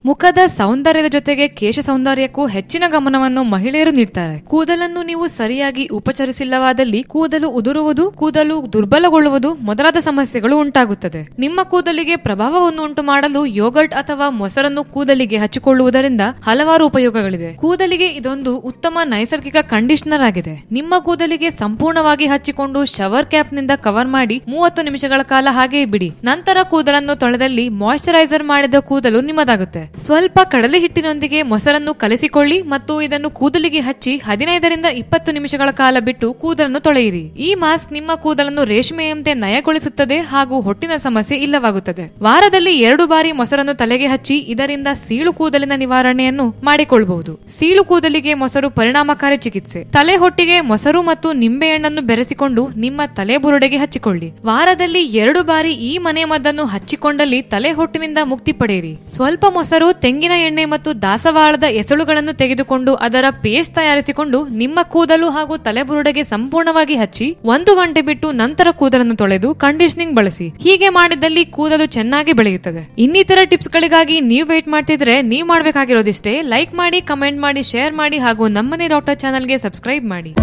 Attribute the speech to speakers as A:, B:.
A: ಮುಖದ ಸೌಂದರ್ಯದ ಜೊತೆಗೆ ಕೇಶ ಸೌಂದರ್ಯಕ್ಕೂ ಹೆಚ್ಚಿನ ಗಮನವನ್ನು ಮಹಿಳೆಯರು ನೀಡ್ತಾರೆ. ಕೂದಲನ್ನು ನೀವು ಸರಿಯಾಗಿ ಉಪಚರಿಸಿಲ್ಲವಾದಲ್ಲಿ ಕೂದಲು ಉದುರುವುದು, ಕೂದಲು ದುರ್ಬಲಗೊಳ್ಳುವುದು ಮೊದಲಾದ ಸಮಸ್ಯೆಗಳು ಉಂಟಾಗುತ್ತದೆ. ನಿಮ್ಮ ಕೂದಲಿಗೆ ಪ್ರಭಾವವನ್ನು ಉಂಟು ಮಾಡಲು ಯೋಗರ್ಟ್ ಅಥವಾ ಮೊಸರನ್ನು ಕೂದಲಿಗೆ ಹಚ್ಚಿಕೊಳ್ಳುವುದರಿಂದ ಹಲವಾರು ಉಪಯೋಗಗಳಿವೆ. ಕೂದಲಿಗೆ ಇದೊಂದು ಉತ್ತಮ ನೈಸರ್ಗಿಕ ಕಂಡೀಷನರ್ ಆಗಿದೆ. ನಿಮ್ಮ ಕೂದಲಿಗೆ ಸಂಪೂರ್ಣವಾಗಿ ಹಚ್ಚಿಕೊಂಡು ಶವರ್ ಕ್ಯಾಪ್ ನಿಂದ ಕವರ್ ಮಾಡಿ 30 ನಿಮಿಷಗಳ ಕಾಲ ಹಾಗೆಯೇ ಬಿಡಿ. ನಂತರ ಕೂದಲನ್ನು ತೊಳೆದಲ್ಲಿ ಮಾಯಿಶ್ಚರೈಸರ್ ಮಾಡಿದ ಕೂದಲು ನಿಮ್ಮದಾಗುತ್ತೆ. ಸ್ವಲ್ಪ ಕಡಲೆ ಹಿಟ್ಟಿನೊಂದಿಗೆ ಮೊಸರನ್ನು ಕಲಸಿಕೊಳ್ಳಿ ಮತ್ತು ಇದನ್ನು ಕೂದಲಿಗೆ ಹಚ್ಚಿ 15ರಿಂದ 20 ನಿಮಿಷಗಳ ಕಾಲ ಬಿಟ್ಟು ಕೂದಲನ್ನು ತೊಳೆಯಿರಿ. ಈ ಮಾಸ್ಕ್ ನಿಮ್ಮ ಕೂದಲನ್ನು ರೇಷ್ಮೆಯಂತೆ ನಯಗೊಳಿಸುತ್ತದೆ ಹಾಗೂ ಹೊಟ್ಟಿನ ಸಮಸ್ಯೆ ಇಲ್ಲವಾಗುತ್ತದೆ. ವಾರದಲ್ಲಿ 2 ಬಾರಿ ಮೊಸರನ್ನು ತಲೆಗೆ ಹಚ್ಚಿ ಇದರಿಂದ ಸೀಳು ಕೂದಲಿನ ನಿವಾರಣೆಯನ್ನು ಮಾಡಿಕೊಳ್ಳಬಹುದು. ಸೀಳು ಕೂದಲಿಗೆ ಮೊಸರು ಪರಿಣಾಮಕಾರಿ ಚಿಕಿತ್ಸೆ. ತಲೆ ಹೊಟ್ಟಿಗೆ ಮೊಸರು ಮತ್ತು ನಿಂಬೆಹಣ್ಣನ್ನು ಬೆರೆಸಿಕೊಂಡು ನಿಮ್ಮ ತಲೆ ಬುರುಡೆಗೆ ಹಚ್ಚಿಕೊಳ್ಳಿ. ವಾರದಲ್ಲಿ 2 ಬಾರಿ ಈ ಮನೆ ಮದ್ದನ್ನು ಹಚ್ಚಿಕೊಂಡಲ್ಲಿ ತಲೆ ಹೊಟ್ಟಿನಿಂದ ಮುಕ್ತಿ ಪಡೆಯಿರಿ. ಸ್ವಲ್ಪ ಮೊಸರು, ತೆಂಗಿನ ಎಣ್ಣೆ ಮತ್ತು ದಾಸವಾಳದ ಎಸಳುಗಳನ್ನು ತೆಗೆದುಕೊಂಡು ಅದರ ಪೇಸ್ಟ್ ತಯಾರಿಸಿಕೊಂಡು ನಿಮ್ಮ ಕೂದಲು ಹಾಗೂ ತಲೆಬುರುಡೆಗೆ ಸಂಪೂರ್ಣವಾಗಿ ಹಚ್ಚಿ 1 ಗಂಟೆ ಬಿಟ್ಟು ನಂತರ ಕೂದಲನ್ನು ತೊಳೆದು ಕಂಡೀಷನಿಂಗ್ ಬಳಸಿ. ಹೀಗೆ ಮಾಡಿದಲ್ಲಿ ಕೂದಲು ಚೆನ್ನಾಗಿ ಬೆಳೆಯುತ್ತದೆ. ಇನ್ನಿತರ ಟಿಪ್ಸ್ ಗಳಿಗಾಗಿ ನೀವು ವೇಟ್ ಮಾಡ್ತಿದ್ರೆ ನೀವು ಮಾಡಬೇಕಾಗಿರೋದಿಷ್ಟೇ. ಲೈಕ್ ಮಾಡಿ, ಕಮೆಂಟ್ ಮಾಡಿ, ಶೇರ್ ಮಾಡಿ ಹಾಗೂ ನಮ್ಮನೆ ಡಾಕ್ಟರ್ ಚಾನೆಲ್ಗೆ ಸಬ್ಸ್ಕ್ರೈಬ್ ಮಾಡಿ.